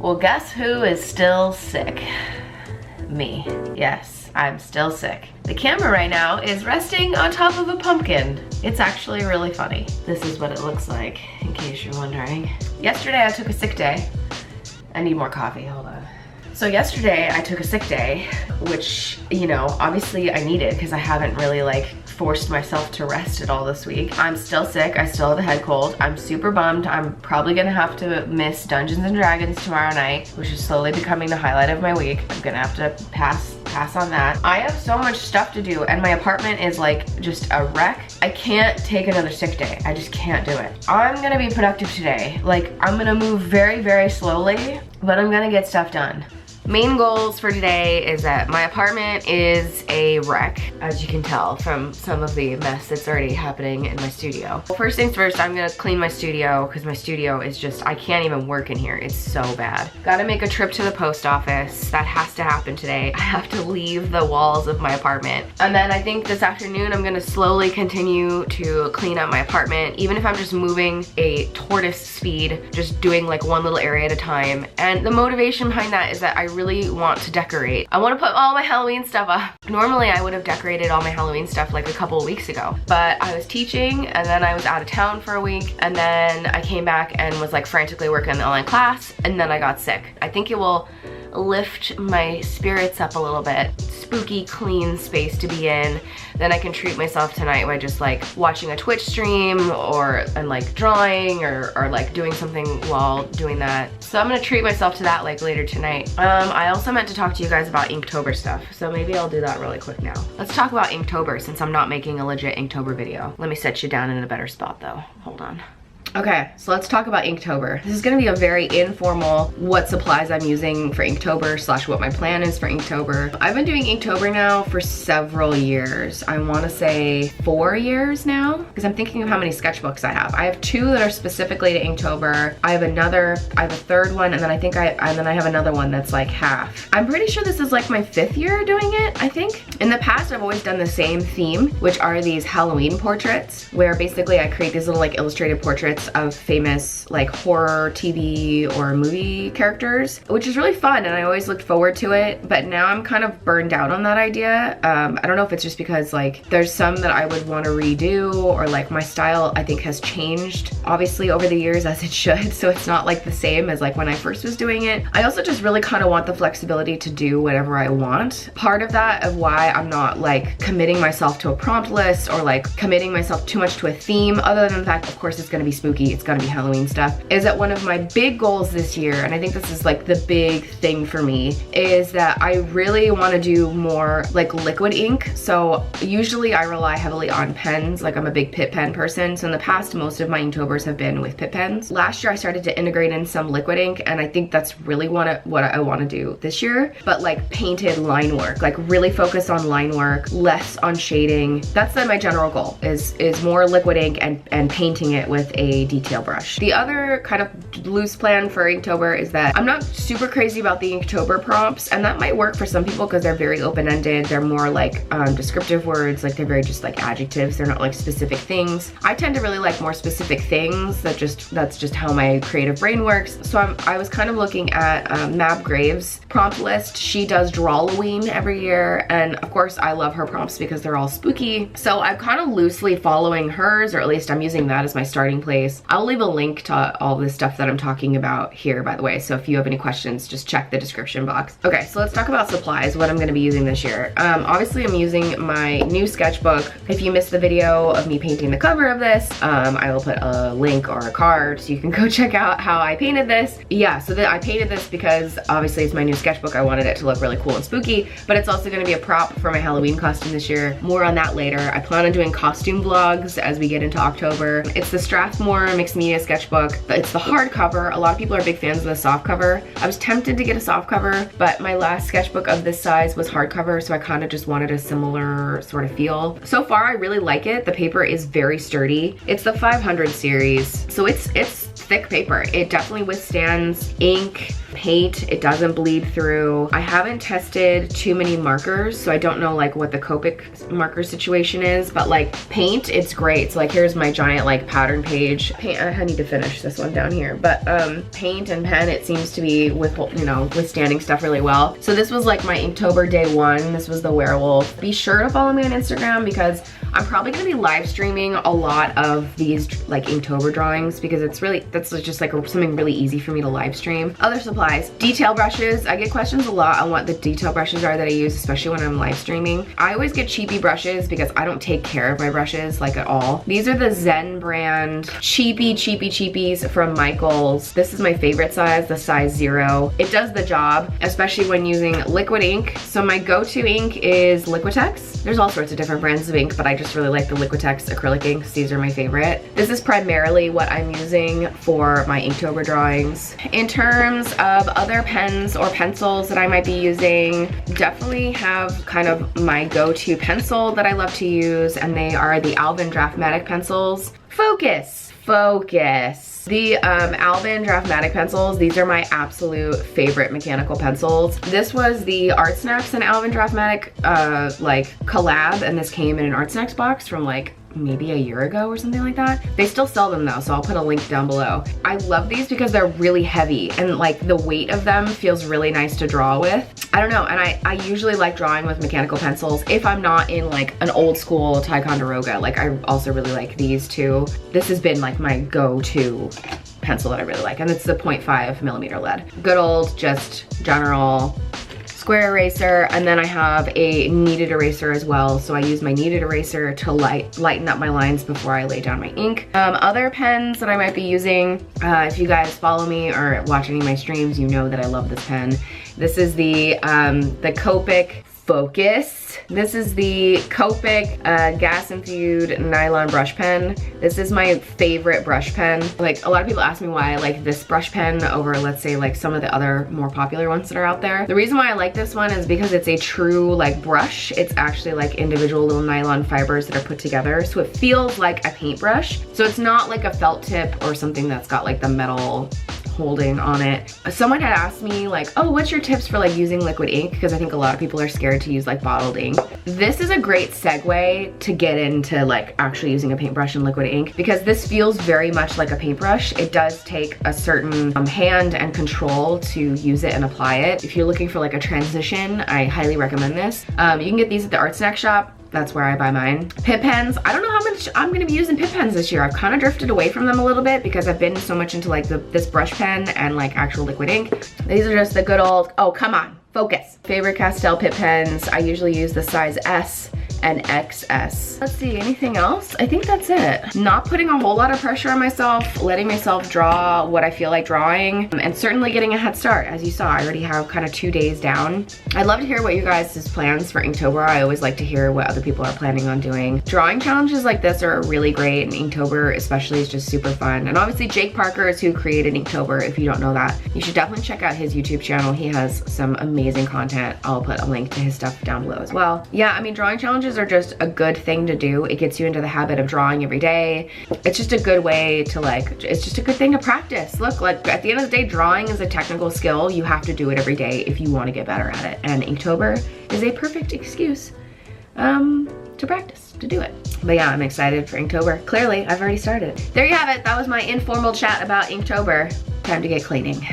Well, guess who is still sick? Me. Yes, I'm still sick. The camera right now is resting on top of a pumpkin. It's actually really funny. This is what it looks like, in case you're wondering. Yesterday I took a sick day. I need more coffee, hold on. So yesterday I took a sick day, which, you know, obviously I needed because I haven't really like forced myself to rest at all this week. I'm still sick, I still have a head cold. I'm super bummed. I'm probably gonna have to miss Dungeons and Dragons tomorrow night, which is slowly becoming the highlight of my week. I'm gonna have to pass on that. I have so much stuff to do and my apartment is like just a wreck. I can't take another sick day. I just can't do it. I'm gonna be productive today. Like, I'm gonna move very, very slowly, but I'm gonna get stuff done. Main goals for today is that my apartment is a wreck, as you can tell from some of the mess that's already happening in my studio. Well, first things first, I'm gonna clean my studio because my studio is just, I can't even work in here. It's so bad. Gotta make a trip to the post office. That has to happen today. I have to leave the walls of my apartment. And then I think this afternoon I'm gonna slowly continue to clean up my apartment, even if I'm just moving a tortoise speed, just doing like one little area at a time. And the motivation behind that is that I really want to decorate. I want to put all my Halloween stuff up. Normally I would have decorated all my Halloween stuff like a couple of weeks ago, but I was teaching and then I was out of town for a week and then I came back and was like frantically working on the online class and then I got sick. I think it will lift my spirits up a little bit. Spooky, clean space to be in. Then I can treat myself tonight by just like watching a Twitch stream and like drawing or like doing something while doing that. So I'm gonna treat myself to that like later tonight. I also meant to talk to you guys about Inktober stuff, so maybe I'll do that really quick now. Let's talk about Inktober since I'm not making a legit Inktober video. Let me set you down in a better spot though. Hold on. Okay, so let's talk about Inktober. This is gonna be a very informal what supplies I'm using for Inktober / what my plan is for Inktober. I've been doing Inktober now for several years. I wanna say 4 years now, because I'm thinking of how many sketchbooks I have. I have 2 that are specifically to Inktober. I have a third one, and then I have another one that's like half. I'm pretty sure this is like my 5th year doing it, I think. In the past, I've always done the same theme, which are these Halloween portraits, where basically I create these little like illustrated portraits of famous like horror TV or movie characters, which is really fun and I always looked forward to it, but now I'm kind of burned out on that idea. I don't know if it's just because like there's some that I would want to redo or like my style I think has changed obviously over the years, as it should, so it's not like the same as like when I first was doing it. I also just really kind of want the flexibility to do whatever I want. Part of that of why I'm not like committing myself to a prompt list or like committing myself too much to a theme, other than the fact of course it's going to be spooky, it's gonna be Halloween stuff, is that one of my big goals this year, and I think this is like the big thing for me, is that I really want to do more like liquid ink. So usually I rely heavily on pens, like I'm a big Pitt pen person, so in the past most of my Inktober's have been with Pitt pens. Last year I started to integrate in some liquid ink and I think that's really what I want to do this year, but like painted line work, like really focus on line work, less on shading. That's my general goal, is more liquid ink and painting it with a detail brush. The other kind of loose plan for Inktober is that I'm not super crazy about the Inktober prompts, and that might work for some people because they're very open-ended. They're more like descriptive words, like they're very just like adjectives. They're not like specific things. I tend to really like more specific things. That's just how my creative brain works. So I was kind of looking at Mab Graves' prompt list. She does Drawloween every year, and of course I love her prompts because they're all spooky. So I'm kind of loosely following hers, or at least I'm using that as my starting place. I'll leave a link to all this stuff that I'm talking about here, by the way, so if you have any questions, just check the description box. Okay, so let's talk about supplies, what I'm gonna be using this year. Obviously I'm using my new sketchbook. If you missed the video of me painting the cover of this, I will put a link or a card so you can go check out how I painted this. Yeah, so I painted this because obviously it's my new sketchbook. I wanted it to look really cool and spooky, but it's also gonna be a prop for my Halloween costume this year. More on that later. I plan on doing costume vlogs as we get into October. It's the Strathmore Mixed Media sketchbook. It's the hardcover. A lot of people are big fans of the soft cover. I was tempted to get a soft cover, but my last sketchbook of this size was hardcover, so I kind of just wanted a similar sort of feel. So far, I really like it. The paper is very sturdy. It's the 500 series, so it's thick paper. It definitely withstands ink, paint. It doesn't bleed through. I haven't tested too many markers, so I don't know like what the Copic marker situation is, but like paint, it's great. So like here's my giant like pattern page. Paint, I need to finish this one down here, but paint and pen, it seems to be withstanding stuff really well. So this was like my Inktober day one. This was the werewolf. Be sure to follow me on Instagram because I'm probably gonna be live streaming a lot of these like Inktober drawings because that's just like something really easy for me to live stream. Other supplies, detail brushes. I get questions a lot on what the detail brushes are that I use, especially when I'm live streaming. I always get cheapy brushes because I don't take care of my brushes like at all. These are the Zen brand cheapies from Michaels. This is my favorite size, the size 0. It does the job, especially when using liquid ink. So my go-to ink is Liquitex. There's all sorts of different brands of ink, but I just really like the Liquitex acrylic inks. These are my favorite. This is primarily what I'm using for my Inktober drawings. In terms of other pens or pencils that I might be using, definitely have kind of my go-to pencil that I love to use, and they are the Alvin Draftmatic pencils. Focus. The Alvin Draftmatic pencils, these are my absolute favorite mechanical pencils. This was the Art Snacks and Alvin Draftmatic like collab, and this came in an Art Snacks box from like maybe a year ago or something like that. They still sell them though, so I'll put a link down below. I love these because they're really heavy and like the weight of them feels really nice to draw with. I don't know, and I usually like drawing with mechanical pencils if I'm not in like an old school Ticonderoga. Like I also really like these too. This has been like my go-to pencil that I really like, and it's the 0.5mm lead. Good old, just general square eraser, and then I have a kneaded eraser as well, so I use my kneaded eraser to lighten up my lines before I lay down my ink. Other pens that I might be using, if you guys follow me or watch any of my streams, you know that I love this pen. This is the Copic Focus. This is the Copic gas-infused nylon brush pen. This is my favorite brush pen. Like, a lot of people ask me why I like this brush pen over, let's say, like some of the other more popular ones that are out there. The reason why I like this one is because it's a true like brush. It's actually like individual little nylon fibers that are put together, so it feels like a paintbrush. So it's not like a felt tip or something that's got like the metal holding on it. Someone had asked me like, oh, what's your tips for like using liquid ink? Because I think a lot of people are scared to use like bottled ink. This is a great segue to get into like actually using a paintbrush and liquid ink, because this feels very much like a paintbrush. It does take a certain hand and control to use it and apply it. If you're looking for like a transition, I highly recommend this. You can get these at the Art Snack shop. That's where I buy mine. Pip pens, I don't know how much I'm gonna be using pip pens this year. I've kind of drifted away from them a little bit because I've been so much into like this brush pen and like actual liquid ink. These are just the good old, oh come on, focus. Favorite Castell pip pens, I usually use the size S and XS. Let's see, anything else? I think that's it. Not putting a whole lot of pressure on myself, letting myself draw what I feel like drawing, and certainly getting a head start. As you saw, I already have kind of 2 days down. I'd love to hear what you guys' plans for Inktober. I always like to hear what other people are planning on doing. Drawing challenges like this are really great, and Inktober especially is just super fun. And obviously Jake Parker is who created Inktober. If you don't know that, you should definitely check out his YouTube channel. He has some amazing content. I'll put a link to his stuff down below as well. Yeah, I mean, drawing challenges are just a good thing to do. It gets you into the habit of drawing every day. It's just a good way to like, it's just a good thing to practice. Look, like at the end of the day, drawing is a technical skill. You have to do it every day if you want to get better at it. And Inktober is a perfect excuse to practice, to do it. But yeah, I'm excited for Inktober. Clearly, I've already started. There you have it. That was my informal chat about Inktober. Time to get cleaning.